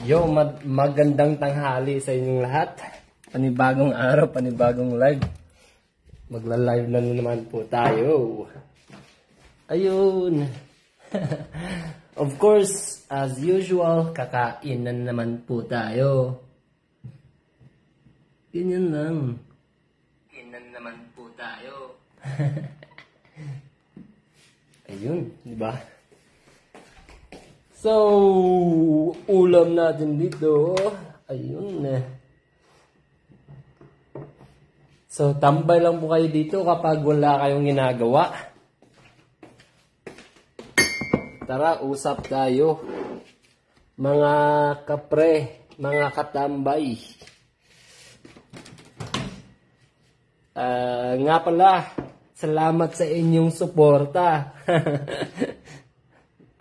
Yo, magandang tanghali sa inyong lahat. Panibagong araw, panibagong live. Magla-live na naman po tayo. Ayun. Of course, as usual, kakain na naman po tayo. Ganyan lang. Kainan naman po tayo. Ayun, di ba? So, ulam natin dito, ayun na. So, tambay lang po kayo dito kapag wala kayong ginagawa. Tara, usap tayo. Mga kapre, mga katambay. Nga pala, salamat sa inyong suporta.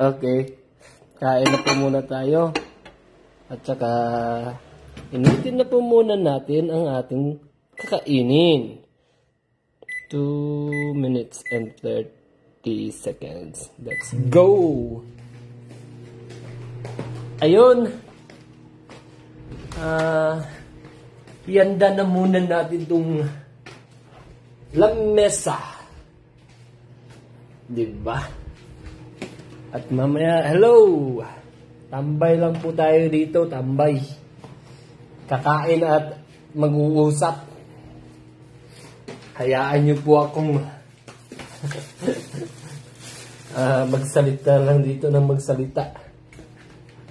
Okay. Kain na po muna tayo. At saka, initin na po muna natin ang ating kakainin. 2 minutes and 30 seconds. Let's go! Ayun. Ianda na muna natin itong lamesa. Diba? At mamaya, hello! Tambay lang po tayo dito, tambay. Kakain at mag-uusap. Hayaan niyo po akong magsalita lang dito ng magsalita.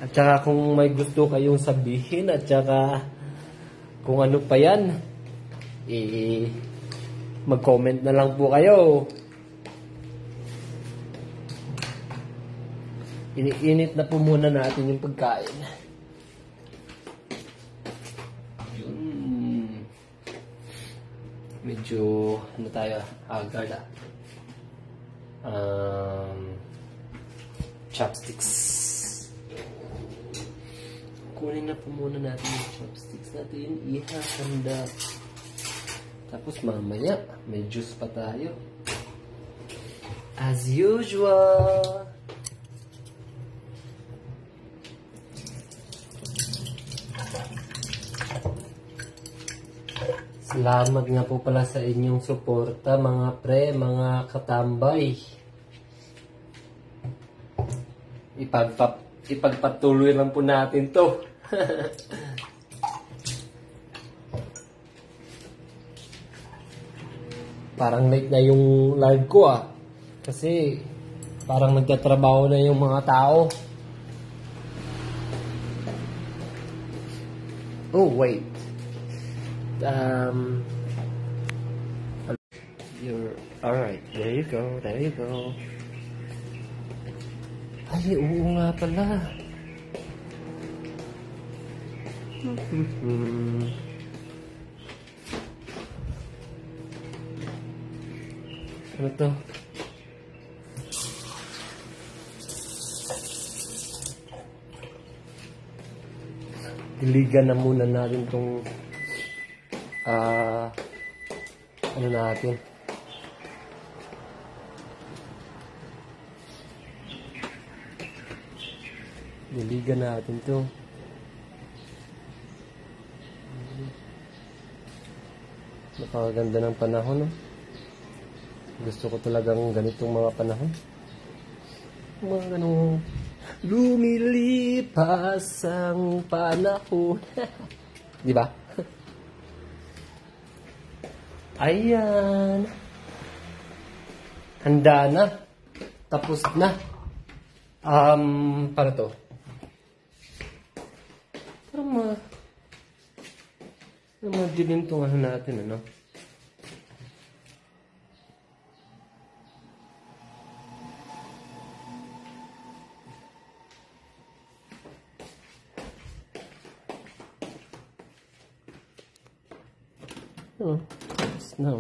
At saka kung may gusto kayong sabihin at saka kung ano pa yan, mag-comment na lang po kayo. Iniinit na po muna natin yung pagkain. Medyo, ano tayo, agad chopsticks. Kunin na po muna natin yung chopsticks natin. Ihahanda. Tapos mamaya, may juice pa tayo. As usual. Salamat nga po pala sa inyong suporta, mga pre, mga katambay. Ipagpatuloy lang po natin to. Parang late na yung live ko Kasi parang nagtatrabaho na yung mga tao. Oh, wait. You're alright. There you go. There you go. Ay, oo nga pala. Ano to? Diligan na muna natin tong ano natin? Diligan natin to. Napakaganda ng panahon, no? Gusto ko talagang ganitong mga panahon. Mga ganong lumilipas ang panahon. Di ba? Ayan. Handa na. Tapos na. Para to. Parang madilim itong ano natin, ano? Tapos na,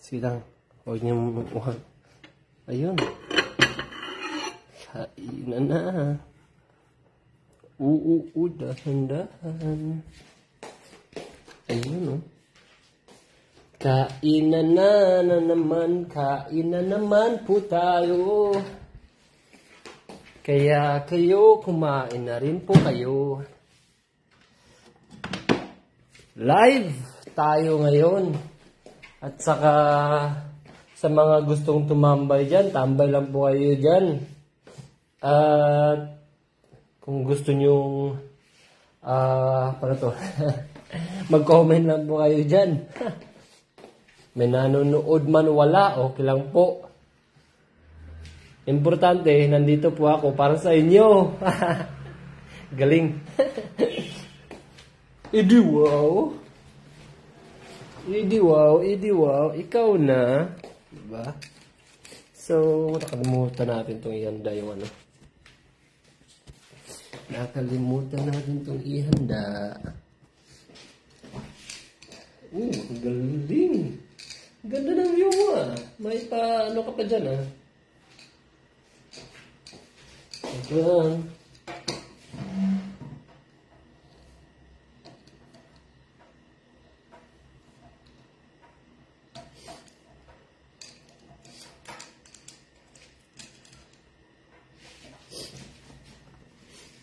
Silang. Huwag niyo mukha. Ayun. Kainan na. Dahan-dahan. Ayun, Kainan na naman. Kainan naman po tayo. Kaya kayo, kumain na rin po kayo. Live tayo ngayon. At saka sa mga gustong tumambay dyan, tambay lang po kayo dyan. At kung gusto nyong mag-comment lang po kayo dyan. May nanonood man wala, okay lang po. Importante, nandito po ako para sa inyo. Galing. Idi wow. Idi wow, idi wow. Ikaw na. Diba? So, nakalimutan natin itong ihanda yung ano. Nakalimutan natin itong ihanda. Ang galing. Ganda ng view mo ah. May pa, ano ka pa dyan ah. Ayan.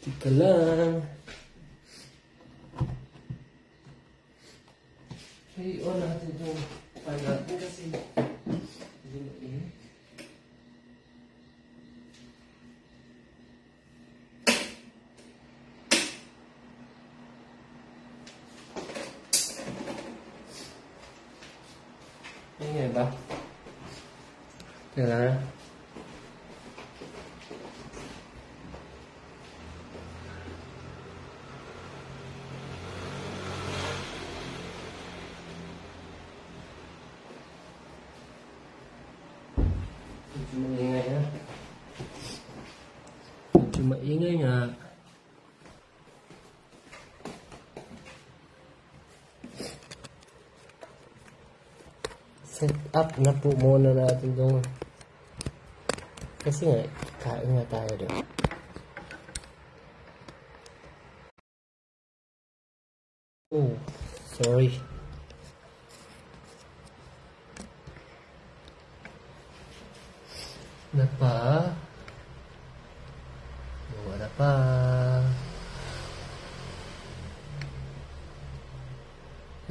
Tika lang. Hey, on natin itong pan natin kasi hindi mainit. Ingay ba? Kailangan. Medyo maingay ha. Medyo maingay nga. Set up na po muna natin itong kasi nga, kain nga tayo doon. Oh, sorry. Na pa? Wala pa.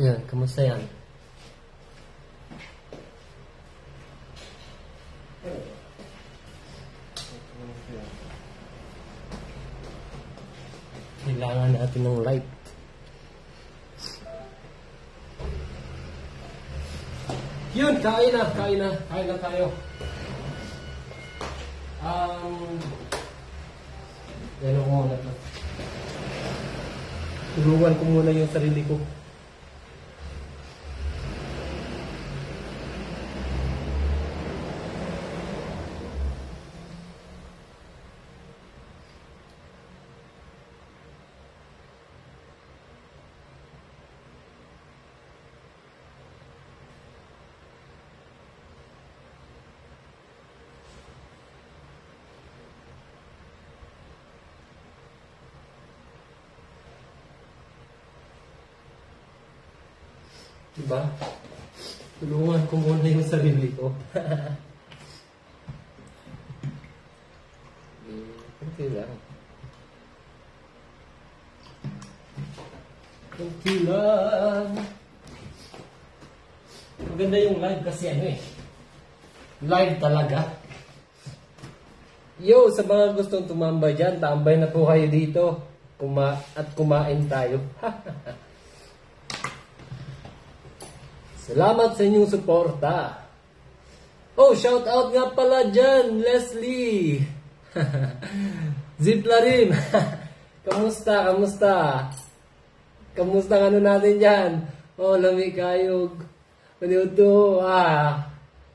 Ayan, kamusta yan? Kailangan natin ng light. Yun, kain na tayo. Ano ko muna to. Tulungan ko muna yung sarili ko. Diba? Tulungan ko muna yung sarili ko. Okay lang. Okay lang. Maganda yung live kasi ano eh. Live talaga. Yo, sa mga gustong tumambay dyan, tambay na po kayo dito. At kumain tayo. Salamat sa inyong suporta. Oh, shout out nga pala dyan, Leslie. Zipla rin. Kamusta? Kamusta ang ano natin dyan? Oh, lami kayo. Panuto.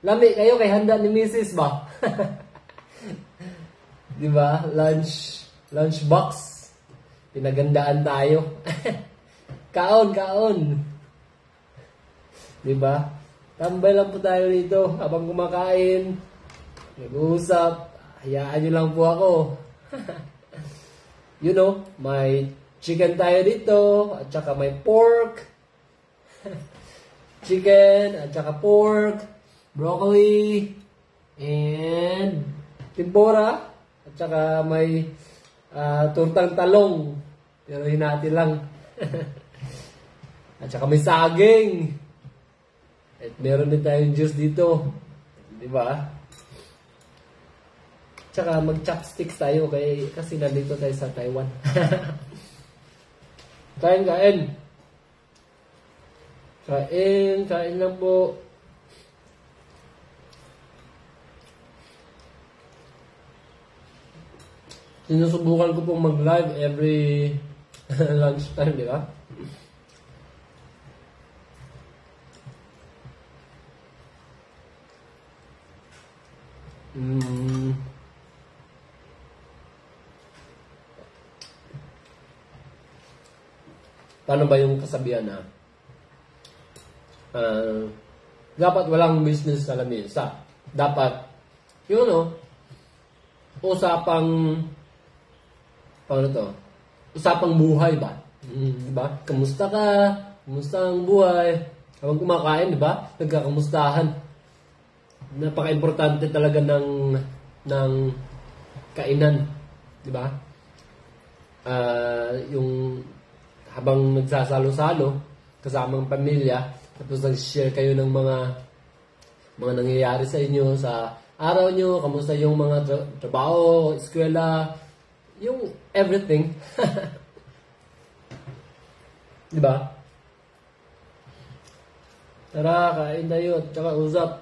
Lami kayo kay handa ni Mrs. ba? Diba? Lunch box. Pinagandaan tayo. Kaon. Diba? Tambay lang po tayo dito habang kumakain. Nag-uusap. Hayaan nyo lang po ako. You know, may chicken tayo dito. At saka may pork. Chicken. At saka pork. Broccoli. And tempura. At saka may tortang talong. Pero hinati lang. At saka may saging. At meron din tayong juice dito. Di ba? At saka mag-chopsticks tayo kasi nandito tayo sa Taiwan. Kain. Kain lang po. Sinusubukan ko pong mag-live every lunchtime, di ba? Paano ba yung kasabihan na dapat walang business sa lamesa. Dapat yun usapang buhay ba? Diba? Kamusta ka? Kamusta ang buhay? Habang kumakain, diba? Nagkakamustahan. Napaka-importante talaga ng kainan. Diba? Yung habang nagsasalo-salo kasamang pamilya, tapos nag-share kayo ng mga nangyayari sa inyo sa araw nyo, kamusta yung mga trabaho, eskwela, yung everything. Diba? Tara, kain tayo, at saka usap.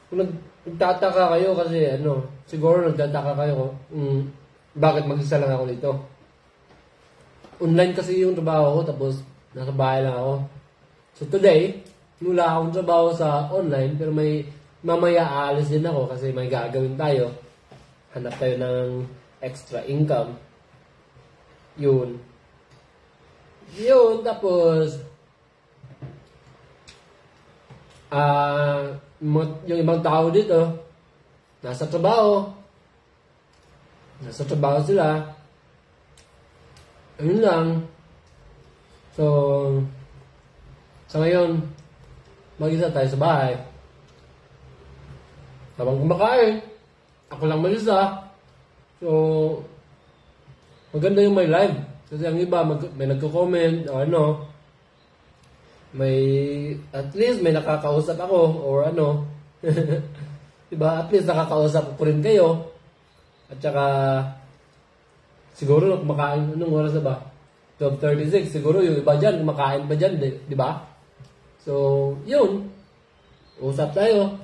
Kung nagtataka kayo kasi siguro nagtataka kayo bakit mag-isa lang ako dito. Online kasi yung trabaho ko, tapos nasa bahay lang ako. So today, wala akong trabaho sa online, pero mamaya aalis din ako kasi may gagawin tayo. Hanap tayo ng extra income. Yun, tapos yung ibang tao dito, nasa trabaho sila. Ayun lang. So, sa ngayon, mag-isa tayo sa bahay. Habang kumakain, ako lang mag-isa. So, maganda yung may live. Kasi ang iba, may nagko-comment, o at least may nakakausap ako, or diba? At least nakakausap ko rin kayo. At saka, siguro kumakain, anong oras na ba? 12:36, siguro yung iba dyan, kumakain pa dyan, di ba? So, yun. Usap tayo.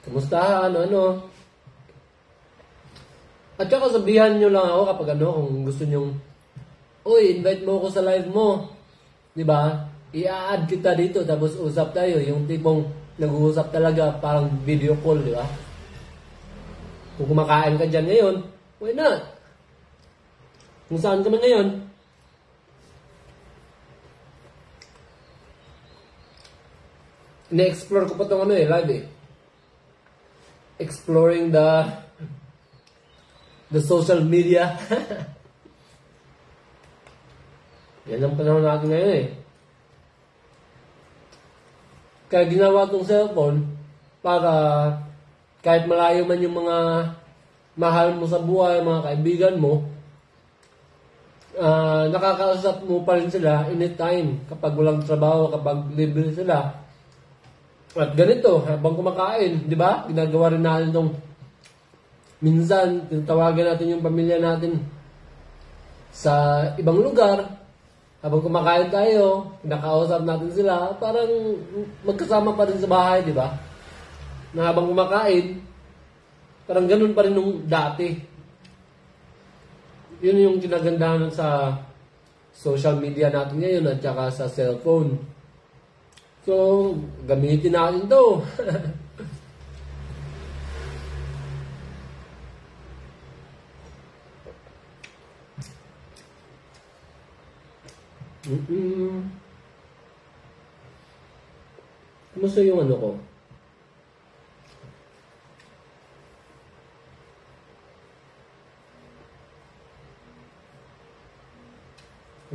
Kamustahan, At saka sabihan nyo lang ako kapag kung gusto nyo, uy, invite mo ako sa live mo. Di ba? I-add kita dito, tapos usap tayo. Yung tipong nag-uusap talaga, parang video call, di ba? Kung kumakain ka dyan ngayon, why not? Kung saan ka man ngayon, na-explore ko pa itong live exploring the social media. Yan ang panahon natin ngayon Kaya ginawa itong cellphone para kahit malayo man yung mga mahal mo sa buhay, mga kaibigan mo, nakakausap mo pa rin sila anytime kapag walang trabaho, kapag libre sila. At ganito, habang kumakain, di ba? Ginagawa rin natin itong minsan, tinatawagan natin yung pamilya natin sa ibang lugar. Habang kumakain tayo, kinakausap natin sila, parang magkasama pa rin sa bahay, di ba? Na habang kumakain, parang ganun pa rin nung dati. Yun yung kinagandahan sa social media natin ngayon at saka sa cellphone. So, gamitin natin to. Kumusta yung ko?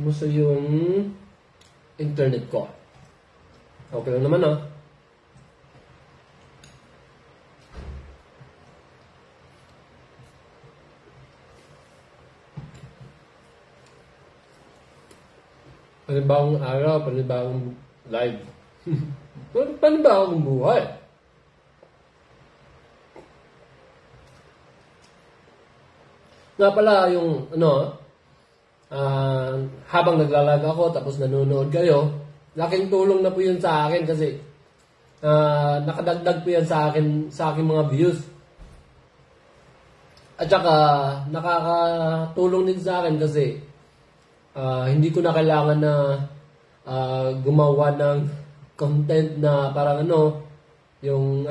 Kumusta yung internet ko? Okay lang naman Panibagong araw, panibagong live. Panibagong buhay. Nga pala yung habang naglalag ako tapos nanonood kayo, laking tulong na po yun sa akin kasi nakadagdag po yan sa aking mga views. At saka nakakatulong din sa akin kasi hindi ko na kailangan na gumawa ng content na parang yung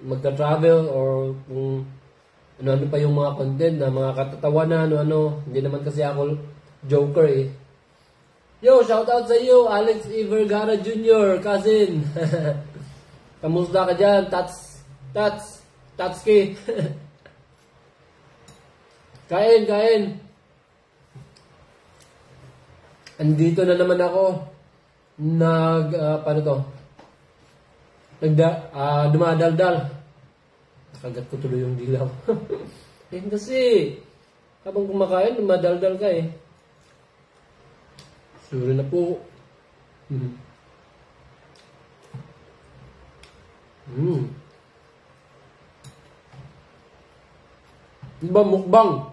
magta-travel or kung ano pa yung mga content na mga katatawanan hindi naman kasi ako joker eh. Yo, shout out sa iyo, Alex E. Vergara Jr., cousin. Kamusta ka dyan? Tatski. Kain. Andito na naman ako. Dumadaldal. Nakagat ko tuloy yung dilaw. Kasi, habang kumakain, dumadaldal ka eh. Sorry na po. Diba mukbang?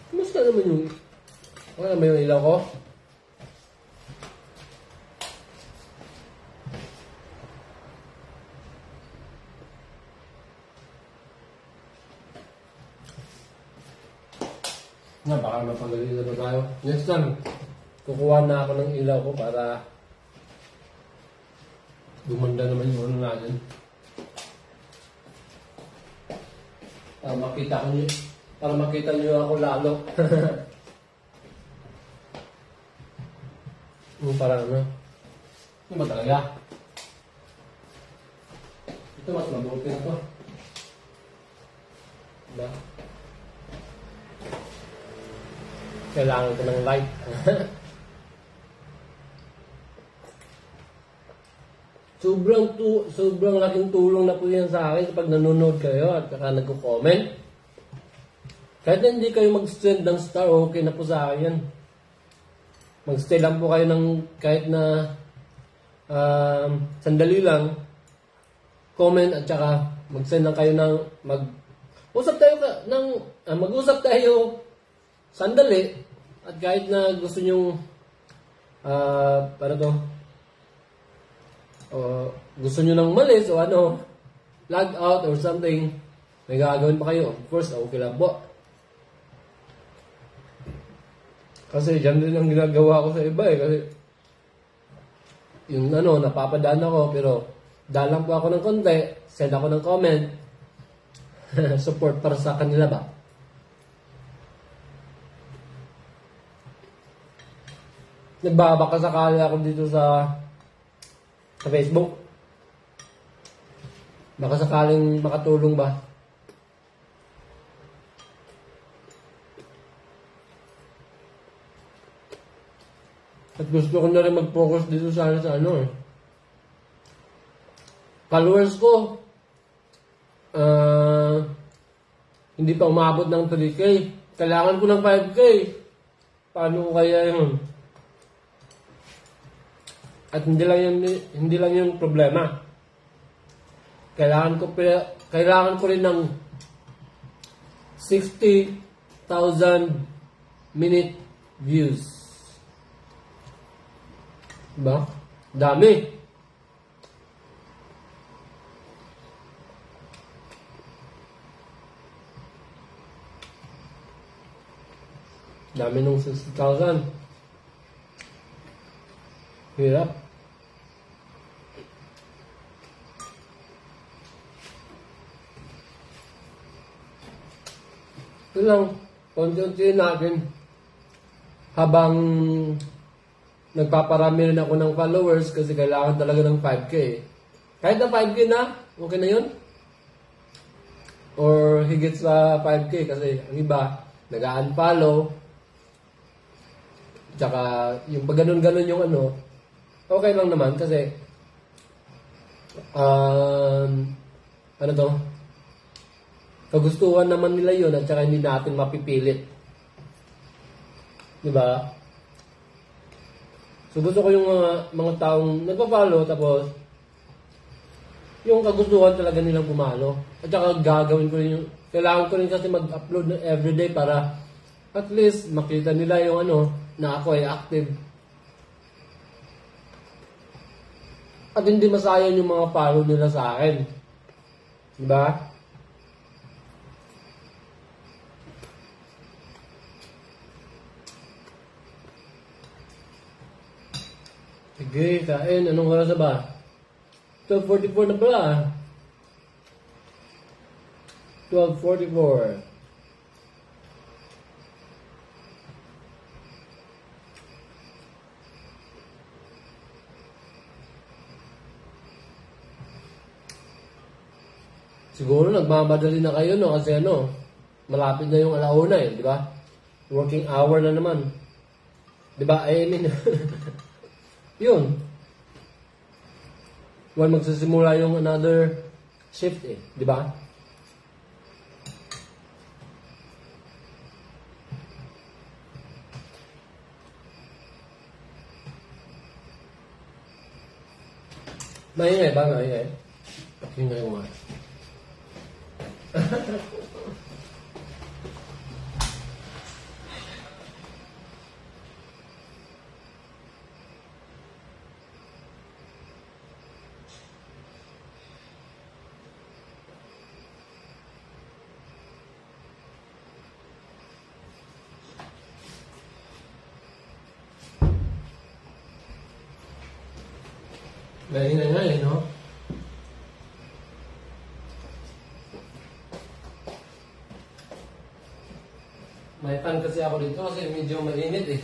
Kumusta naman yung ilaw ko? Baka mapagaling na tayo. Next time, kukuha na ako ng ilaw ko para gumanda naman yung natin. Para makita nyo ako lalo. Parang Ito ba talaga? Ito mas mabuti na to. Diba? Kailangan ko ng light. Sobrang laking tulong na po yan sa akin kapag nanonood kayo at saka nagko-comment. Kahit na hindi kayo mag-send ng star, okay na po sa akin yan. Mag-stay lang po kayo ng kahit na sandali lang, comment at saka mag-send lang kayo ng mag-usap tayo sandali at kahit na gusto nyong gusto nyo nang malis o log out or something, may gagawin pa kayo, of course, okay lang po. Kasi dyan din ang ginagawa ko sa iba eh. Kasi yung napapadaan ako, pero dalang po ako ng konti, send ako ng comment, support para sa kanila ba. Nagbabaka sakali ako dito sa Facebook. Baka sakaling makatulong ba. At gusto ko na rin mag-focus dito sa followers ko. Hindi pa umabot ng 3K. Kailangan ko ng 5K. Paano kaya yun? At hindi lang yung problema. Kailangan ko rin ng 60,000 minute views. Diba? Dami. Dami nung 60,000. Hirap. Ito lang, konti-unti natin habang nagpaparami rin ako ng followers kasi kailangan talaga ng 5K. Kahit na 5K na, okay na yun. Or higit sa 5K kasi ang iba, nag-unfollow. Tsaka yung pag ganun-ganun yung okay lang naman kasi ano to? Kagustuhan naman nila yun at saka hindi natin mapipilit. Diba? So gusto ko yung mga taong nagpa-follow tapos yung kagustuhan talaga nilang pumalo. At saka gagawin ko rin yung, kailangan ko rin kasi mag-upload na everyday para at least makita nila yung na ako ay active. At hindi masayang yung mga follow nila sa akin. Diba? Sige, kain. Anong oras na ba? 12:44 na pala. 12:44. Siguro nagmamadali na kayo, no? Kasi malapit na yung alauna eh, di ba? Working hour na naman. Di ba? I mean, yun. Magsisimula yung another shift eh, di ba? Maingay ba? Maingay? Maingay mo nga. Maingay nga eh, no? May fan kasi ako dito kasi medyo mainit eh.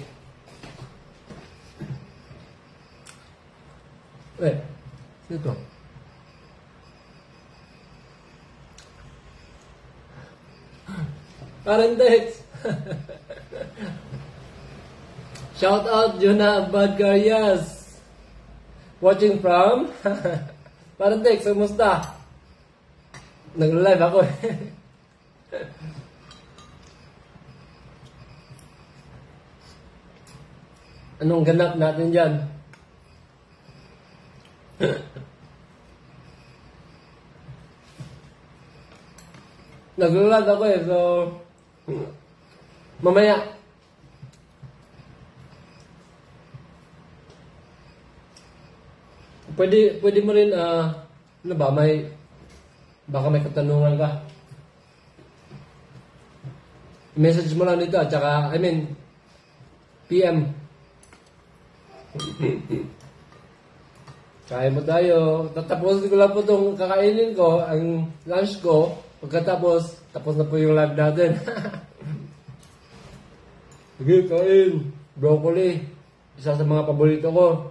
Dito. Parentex! Shout out Jonah Badgarias! Watching from? Parentex, kumusta? Nag-live ako eh. Anong ganap natin dyan? Nag-live ako eh, so mamaya pwede mo rin baka may katanungan ka, message mo lang dito at saka PM. Kain mo tayo. Tatapusin ko lang po itong kakainin ko, ang lunch ko. Pagkatapos, tapos na po yung live natin. Sige, kain. Broccoli. Isa sa mga paborito ko.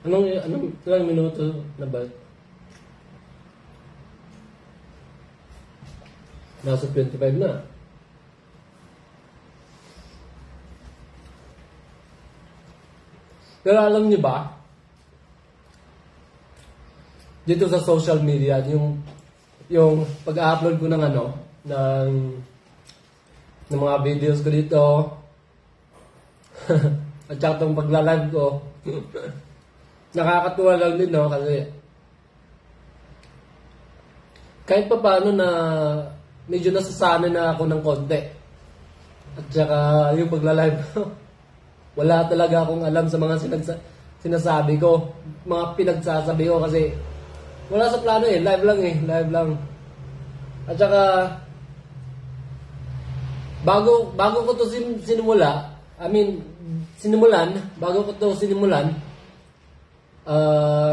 Anong ilang minuto na ba? Nasa 25 na. Pero alam niyo ba, dito sa social media, yung pag-upload ko ng ng mga videos ko dito, at saka itong pagla-live ko, nakakatuwa lang din, no? Kasi kahit pa paano na medyo nasasanay na ako ng konti. At saka yung pagla-live ko, wala talaga akong alam sa mga sinasabi ko, mga pinagsasabi ko kasi wala sa plano eh, live lang. At saka bago ko to bago ko to sinimulan,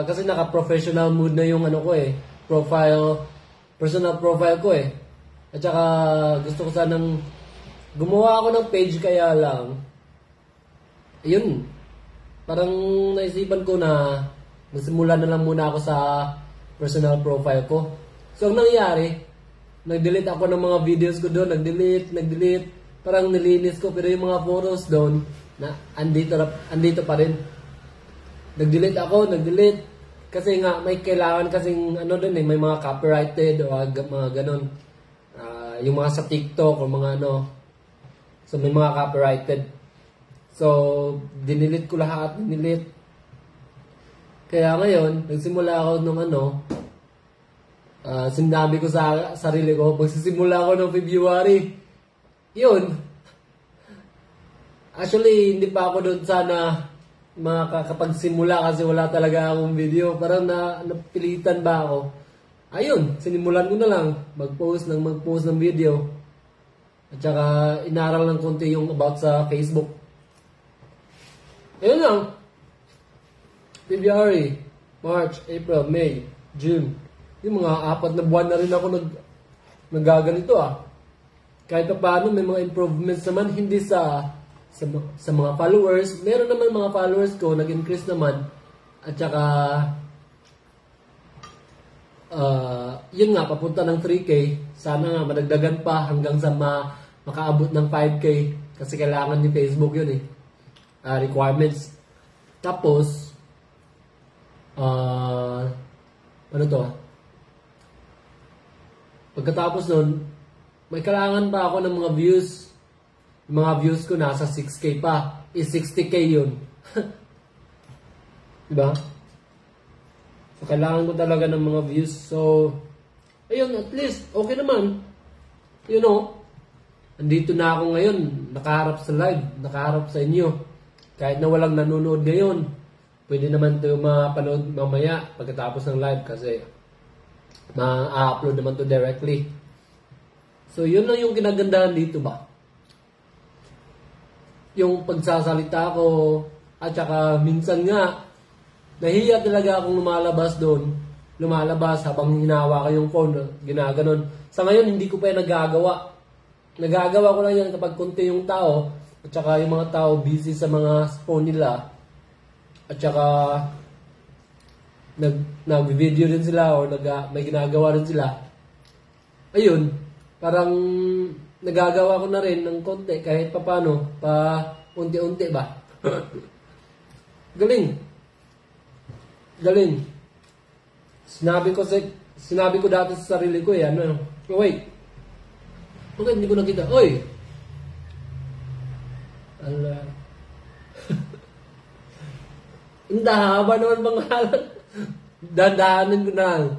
kasi naka-professional mood na yung profile personal profile ko eh. At saka gusto ko sanang gumawa ako ng page, kaya lang ayun, parang naisipan ko na magsimula na lang muna ako sa personal profile ko. So ang nangyari, nag-delete ako ng mga videos ko doon, nag-delete, parang nilinis ko, pero yung mga photos doon na andito pa rin. Nag-delete kasi nga may kailangan kasing ano doon eh, may mga copyrighted o mga ganon. Yung mga sa TikTok o mga ano, so may mga copyrighted. So dinilit ko lahat, Kaya ngayon, nagsimula ako ng ano, sinabi ko sa sarili ko, magsisimula ako ng February. Yun. Actually, hindi pa ako doon sana makakapagsimula kasi wala talaga akong video. Parang napilitan ba ako? Ayun, sinimulan ko na lang mag-post ng video. At saka inaral ng konti yung about sa Facebook. Ayun lang. February, March, April, May, June. Yung mga 4 na buwan na rin ako nagaganito Kahit pa paano may mga improvements naman, hindi sa mga followers. Meron naman mga followers ko, nag-increase naman. At saka yun nga, papunta ng 3K. Sana nga madagdagan pa hanggang sa makaabot ng 5K. Kasi kailangan ni Facebook yun eh. Requirements. Tapos, ano to? Pagkatapos nun, may kailangan pa ako ng mga views. Yung mga views ko nasa 6K pa. 60K yun. Diba? So, kailangan ko talaga ng mga views. So, ayun, at least, okay naman. You know, andito na ako ngayon. Nakaharap sa live. Nakaharap sa inyo. Kahit na walang nanonood ngayon, pwede naman ito mapanood mamaya pagkatapos ng live kasi ma-upload naman to directly. So, yun lang yung kinagandahan dito ba? Yung pagsasalita ko, at saka minsan nga, nahiya talaga akong lumalabas doon. Lumalabas habang hinawa ko yung phone, ginaganon. Sa ngayon, hindi ko pa yung nagagawa. Nagagawa ko lang yan kapag konti yung tao, at saka yung mga tao busy sa mga phone nila. At saka, nag-video din sila o may ginagawa rin sila. Ayun, parang nagagawa ko na rin ng konti kahit papano, pa unti-unti ba. Galing. Sinabi ko dati sa sarili ko wait. Okay, hindi ko nakita. Oy! Ala. Ang haba naman pangalan. Dandahanan ko na.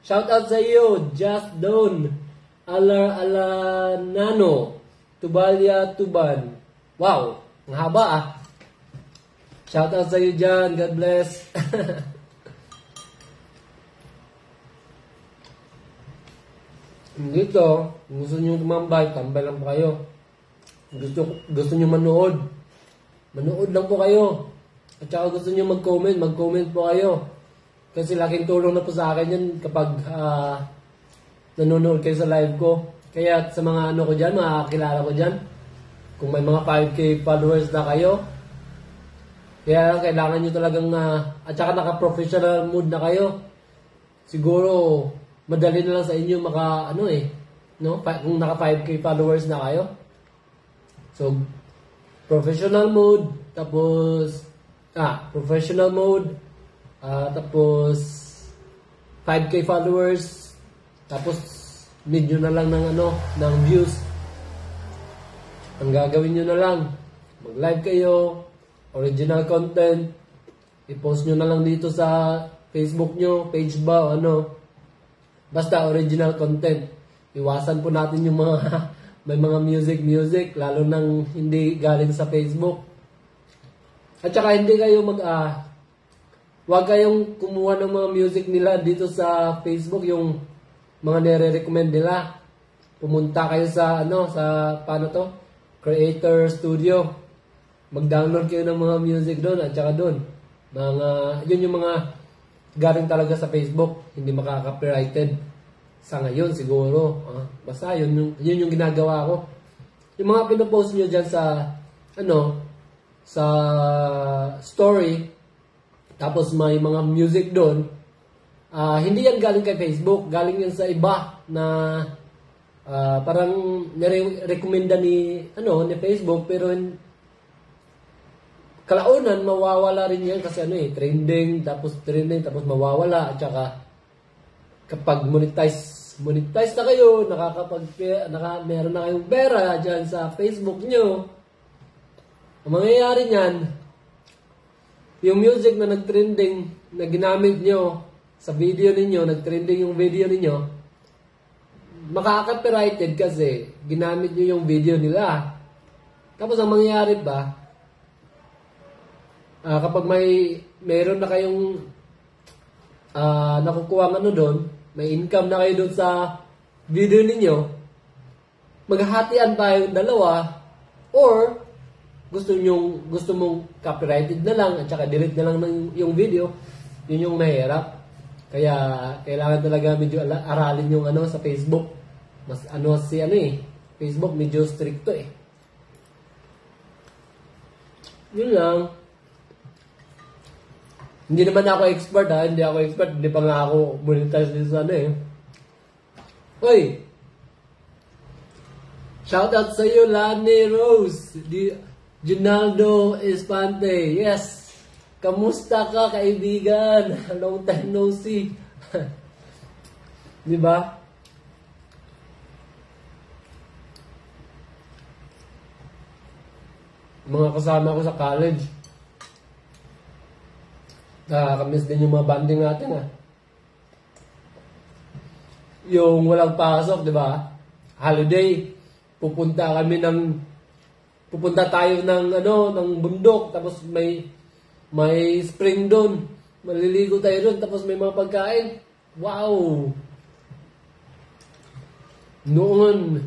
Shout out sa iyo, Just Don, Alanano, Tubalia Tuban. Wow, ang haba Shout out sa iyo dyan, God bless. Dito, kung gusto nyo tumambay, tambay lang po kayo. Gusto nyo manood lang po kayo. At saka gusto nyo mag-comment po kayo. Kasi laking tulong na po sa akin yan kapag nanonood kayo sa live ko. Kaya sa mga ano ko dyan, mga kakilala ko dyan, kung may mga 5K followers na kayo, kaya kailangan nyo talagang, at saka naka-professional mood na kayo, siguro, madali na lang sa inyo kung naka 5K followers na kayo. So, professional mode, tapos, professional mode, tapos 5K followers, tapos need nyo na lang ng views. Ang gagawin nyo na lang, mag-live kayo, original content, i-post nyo na lang dito sa Facebook nyo, page ba, basta original content. Iwasan po natin yung mga may mga music, lalo nang hindi galing sa Facebook. At saka hindi kayo wag kayong kumuha ng mga music nila dito sa Facebook, yung mga nire-recommend nila. Pumunta kayo sa Creator Studio. Mag-download kayo ng mga music doon at saka doon. Yun yung mga galing talaga sa Facebook, hindi makaka-copyrighted. Sa ngayon siguro. Basta yun yung ginagawa ko. Yung mga pinopost nyo dyan sa, sa story, tapos may mga music doon, hindi yan galing kay Facebook, galing yan sa iba na parang nire-recommenda ni Facebook, pero kalaunan mawawala rin yan kasi trending tapos mawawala, at saka kapag monetize na kayo, meron na kayong pera dyan sa Facebook nyo, ang mangyayari niyan, yung music na nag-trending na ginamit nyo sa video ninyo, nag-trending yung video ninyo, makaka-copyrighted kasi ginamit nyo yung video nila. Tapos ang mangyayari ba, kapag meron na kayong nakukuha doon, may income na kayo doon sa video ninyo, maghahatian tayong dalawa, or gusto mong copyrighted na lang at saka delete na lang yung video, yun yung mahirap. Kaya kailangan talaga medyo aralin yung sa Facebook. Mas Facebook medyo stricto eh. Yun lang. Hindi naman ako expert hindi ako expert, hindi pa nga ako monetize din sa Hoy! Shoutout sa iyo, Lani Rose, Ginaldo Espante. Yes! Kamusta ka, kaibigan? Long time no see. Di ba? Mga kasama ko sa college, nakakamiss din yung mga banding natin Yung walang pasok, di ba? Holiday, pupunta tayo ng bundok, tapos may spring doon. Maliligo tayo doon, tapos may mga pagkain. Wow! Noon.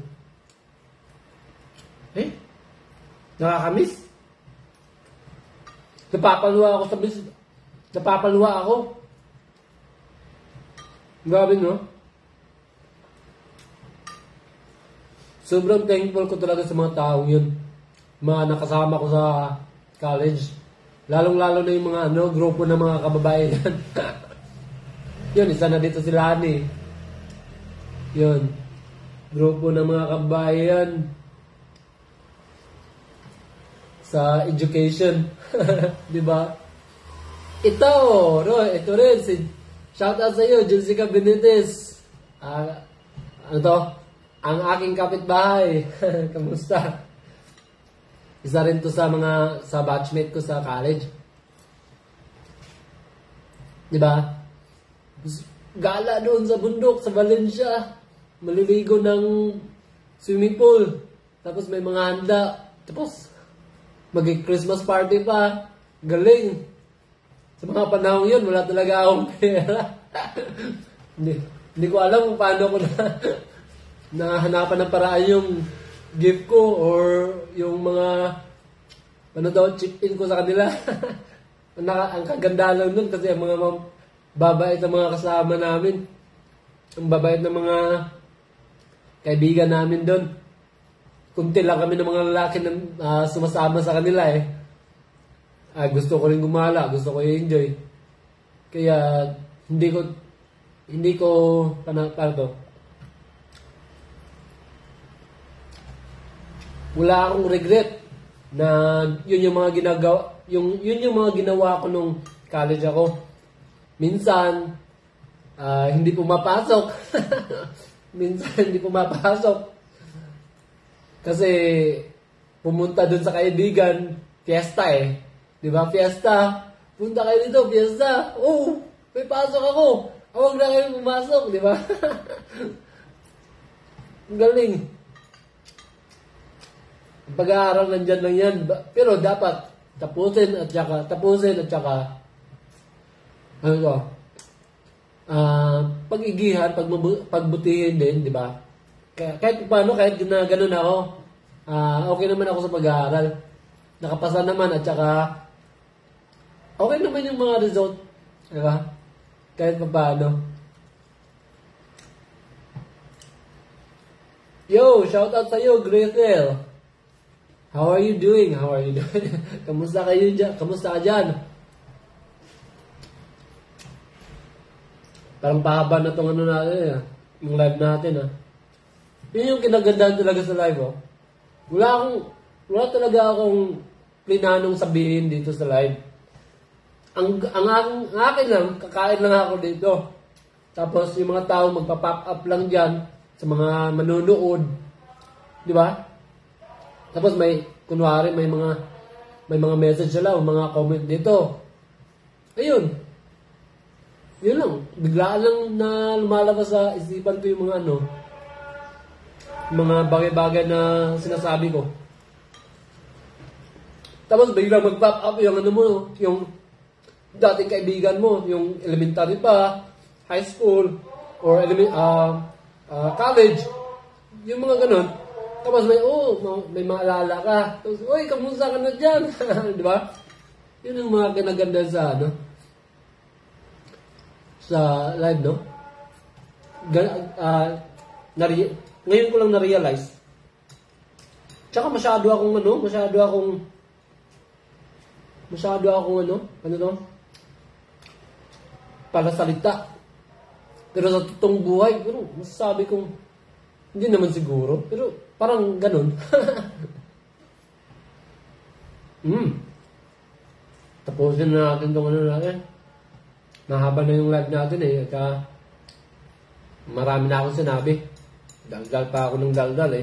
Nakakamiss. Napapaluwa ako. Grabe, no? Sobrang thankful ko talaga sa mga taong yun. Mga nakasama ko sa college. Lalong-lalo na yung mga grupo ng mga kababayan. Yun, isa na dito si Lani. Yun. Grupo ng mga kababayan sa education. Di ba? Ito rin. Shoutout sa iyo, Jessica Benitez. Ang aking kapitbahay. Kamusta? Isa rin to sa batchmate ko sa college. Di ba? Gala doon sa bundok, sa Valencia. Maliligo ng swimming pool. Tapos may mga handa. Tapos, mag-Christmas party pa. Galing. Sa mga panahon yun, wala talaga akong pera. Hindi ko alam kung paano ko nahanapan ng paraan yung gift ko or yung mga chip-in ko sa kanila. Ang kaganda lang nun kasi ang mga babait na mga kasama namin. Ang babait na mga kaibigan namin doon. Kunti lang kami ng mga lalaki na sumasama sa kanila eh. Gusto ko rin gumala, gusto ko i-enjoy. Kaya hindi ko wala akong regret na yun yung mga ginawa ko nung college ako. Minsan hindi pumapasok. Minsan hindi pumapasok. Kasi pumunta dun sa kaibigan, fiesta eh. 'Di ba? Fiesta. Punta kayo dito, fiesta. Oh, may pasok ako. Huwag na kayo pumasok, 'di ba? Galing. Pag-aaral nandyan lang yan. Pero dapat tapusin at saka pag-igihan, pagbutihin din, di ba? Kahit paano, kahit na ganun ako, okay naman ako sa pag-aaral. Nakapasa naman at saka okay naman yung mga result, di ba? Kahit paano. Yo, shout out sa'yo, Gretel. How are you doing? How are you doing? Kamusta kayo dyan? Kamusta ka dyan? Parang pahaba na itong ano natin, yung live natin, Yun yung kinagandaan talaga sa live, Wala talaga akong plinanong sabihin dito sa live. Ang akin lang, kakain lang ako dito. Tapos yung mga tao magpa-pop up lang dyan sa mga manunood. Di ba? Tapos kunwari may mga message sila o mga comment dito. Ayun. Yun lang. Biglaan lang na lumalabas sa isipan ko yung mga bagay-bagay na sinasabi ko. Tapos biglang mag-pop up yung dating kaibigan mo, yung elementary pa, high school, or college. Yung mga ganun. Tapos may maalala ka. Tapos, uy, kamusta ka na dyan? Di ba? Yun yung mga kinaganda sa live, no? Ngayon ko lang na-realize. Tsaka masyado akong palasalita. Pero sa totoong buhay, masasabi kong, hindi naman siguro, pero parang ganun. Tapusin na natin itong natin. Mahaba na yung live natin marami na akong sinabi. Daldal pa ako ng daldal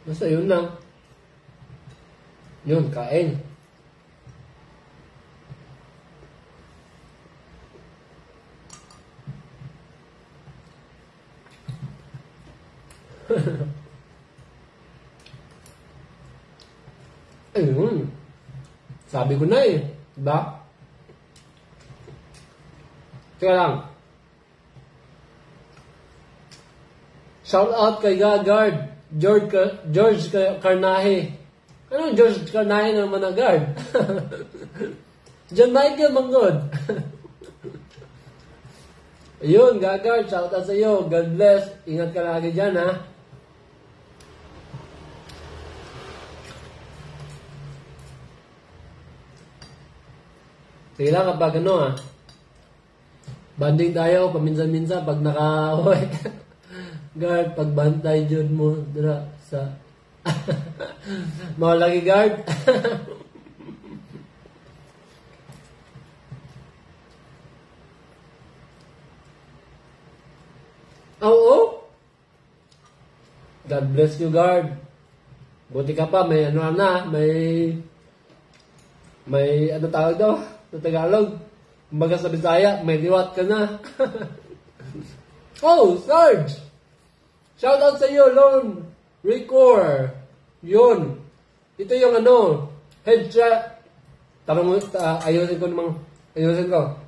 Basta yun lang. Yun, kain. Ayun. Sabi ko na diba? Kaya lang. Shout out kay Gagard. George Carnahe. Anong George Carnahe naman na guard? John Michael Manggod. Ayun, Gagard. Shout out sa iyo. God bless. Ingat ka lagi dyan, Sige lang kapag banding tayo paminsan-minsan pag naka-uwi. Guard, pagbantay dyan mo dira sa mga lagi guard. Oo. God bless you, guard. Buti ka pa, may may tawag daw sa Tagalog. Kumbaga sa Bisaya, may liwat ka na. Oh, Sarge! Shout out sa iyo, Lone Recor. Yun. Ito yung head chef. Ayusin ko.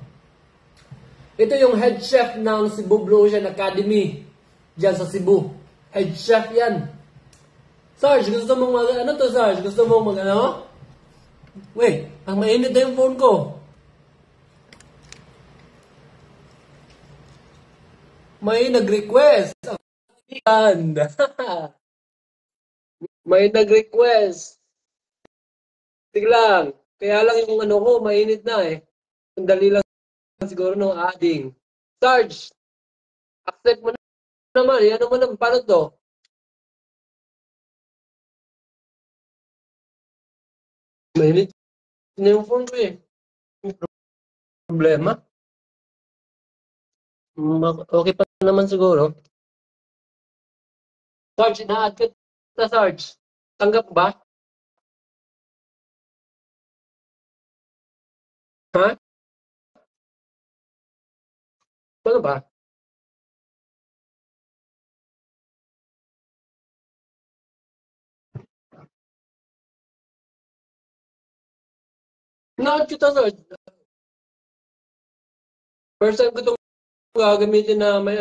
Ito yung head chef ng Cebu Blue Ocean Academy. Diyan sa Cebu. Head chef yan. Sarge, gusto mong Sarge? Gusto mong Wait, ang mainit na yung phone ko. May nag-request. May nag-request. Tiglang. Kaya lang yung ko, mainit na Sandali lang siguro ng adding. Sarge, accept mo naman. Yan naman paano to? Mainit na yung phone ko Problema? Okay pa naman siguro. Sarge, ina-add ka Sarge. Tanggap ba? Ha? Paano ba? Na-add kita Sarge. First time ko itong gagamitin na may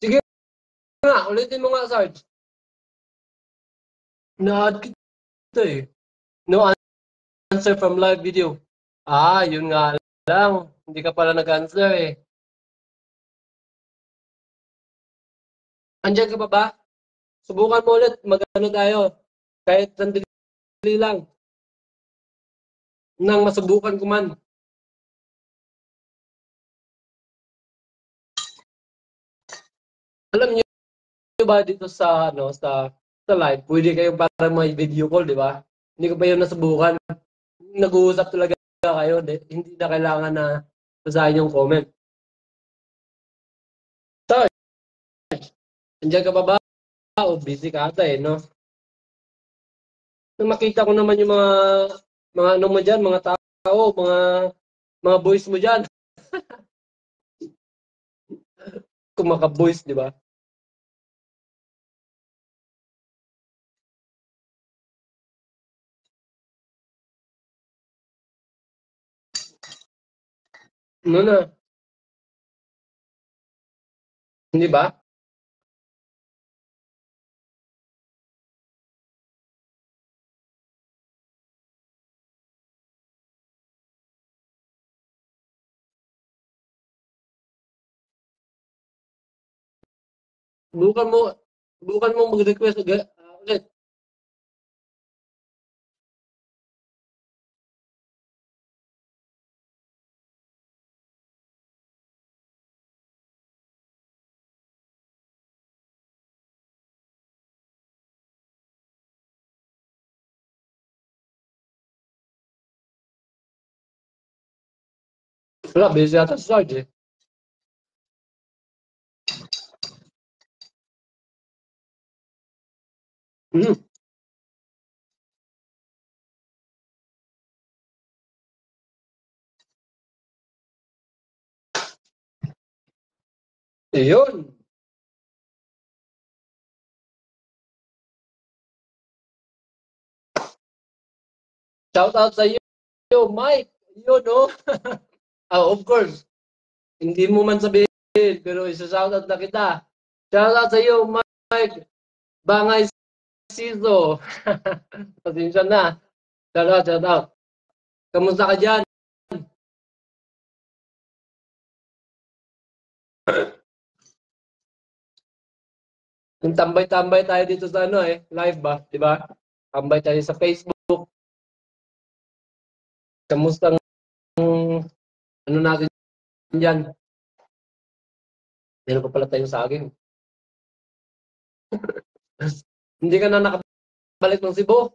Sige nga, ulitin mo nga, Sarge. Na-add kita No answer from live video. Yun nga lang. Hindi ka pala nag-answer Andiyan ka pa ba? Subukan mo ulit, magano tayo. Kahit sandali lang, nang masubukan ko man. Alam niyo ba dito sa ano sa live, pwede kayo para may video call, di ba? Hindi ko pa yun nasubukan. Nag-uusap talaga kayo, hindi na kailangan na basahin yung comment. So, andiyan ka pa ba? O busy ka ata eh, no? Nung makita ko naman yung mga ano mo diyan, mga tao, mga boys mo diyan, kung maka-boys, di ba? Ano na, hindi ba? Subukan mo, subukan mo mag-request ulit. Wala, busy ata si Sarge eh. Hmm. Ayun. Shout out sa iyo, Mike. Yun, no? Of course. Hindi mo man sabihin, pero isa-shout out na kita. Shout out sa iyo, Mike. Bangay Siso. Pasensya na. Shout out, shout out. Kamusta ka dyan? Kung tambay-tambay tayo dito sa ano eh, live ba, di ba? Tambay tayo sa Facebook. Kamusta ang ano natin dyan? Meron pa pala tayong saging. Hindi ka na nakabalik ng Cebu.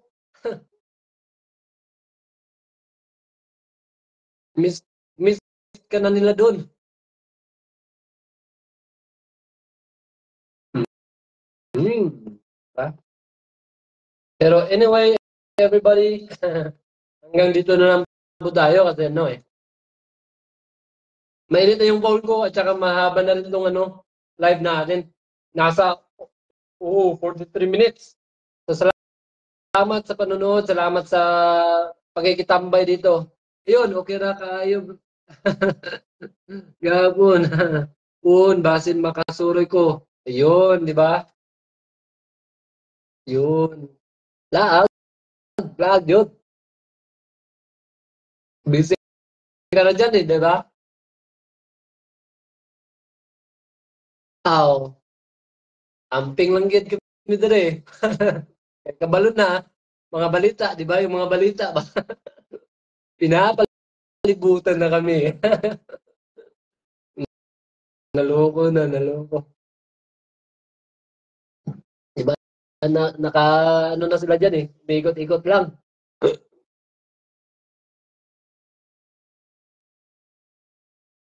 Miss, miss ka na nila doon. Hmm. Diba? Pero anyway, everybody, hanggang dito na lang po tayo kasi ano eh. Mainit na yung phone ko at saka mahaba na rin itong ano, live natin. Nasa 43 minutes. So, salamat sa panonood, salamat sa pagkikitambay dito. Ayun, okay na kayo. Gabon. Un, basin makasuroy ko. Ayun, di ba? Yun. Laag, laag yun. Busy ka na dyan eh, di ba? Aw, amping lang gid kami dire. Kabalo na, mga balita, di ba? Yung mga balita ba? Pinapalibutan na kami. Naloko na, naloko. Di ba? Naka, ano na sila dyan eh. Ikot-ikot lang.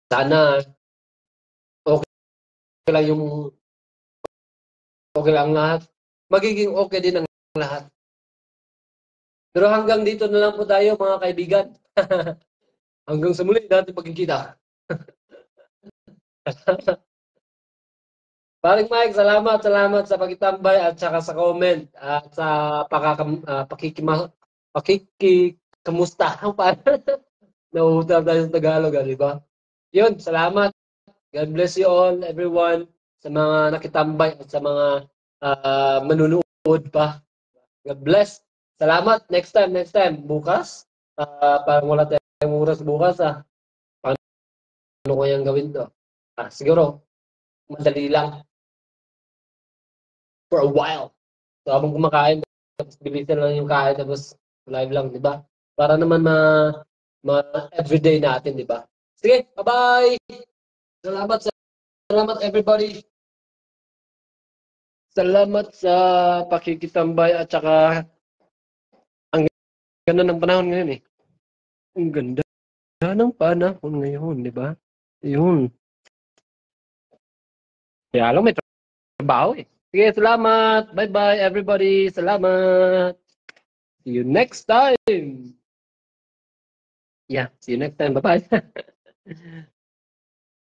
Sana okay lang yung okay lang lahat. Magiging okay din ang lahat. Pero hanggang dito na lang po tayo mga kaibigan. Hanggang sa muli natin pagkikita. Paring Mike, salamat, salamat sa pagitambay at saka sa comment at sa pakikikamusta. Nauutal tayo sa Tagalog, di ba? Yun, salamat. God bless you all, everyone, sa mga nakitambay at sa mga manunood pa. God bless. Salamat. Next time, next time. Bukas, parang wala tayong oras bukas. Paano ko yung gawin to? Siguro, madali lang. for a while. So, habang kumakain, tapos bilisan lang yung kain, tapos live lang, di ba? Para naman everyday natin, di ba? Sige, bye-bye! Salamat everybody! Salamat sa pakikitambay at saka ang ganda ng panahon ngayon eh. Ang ganda ng panahon ngayon, di ba? Yun. Kaya lang may trabaho eh. Sige, salamat! Bye-bye everybody! Salamat! See you next time! Yeah, see you next time. Bye-bye!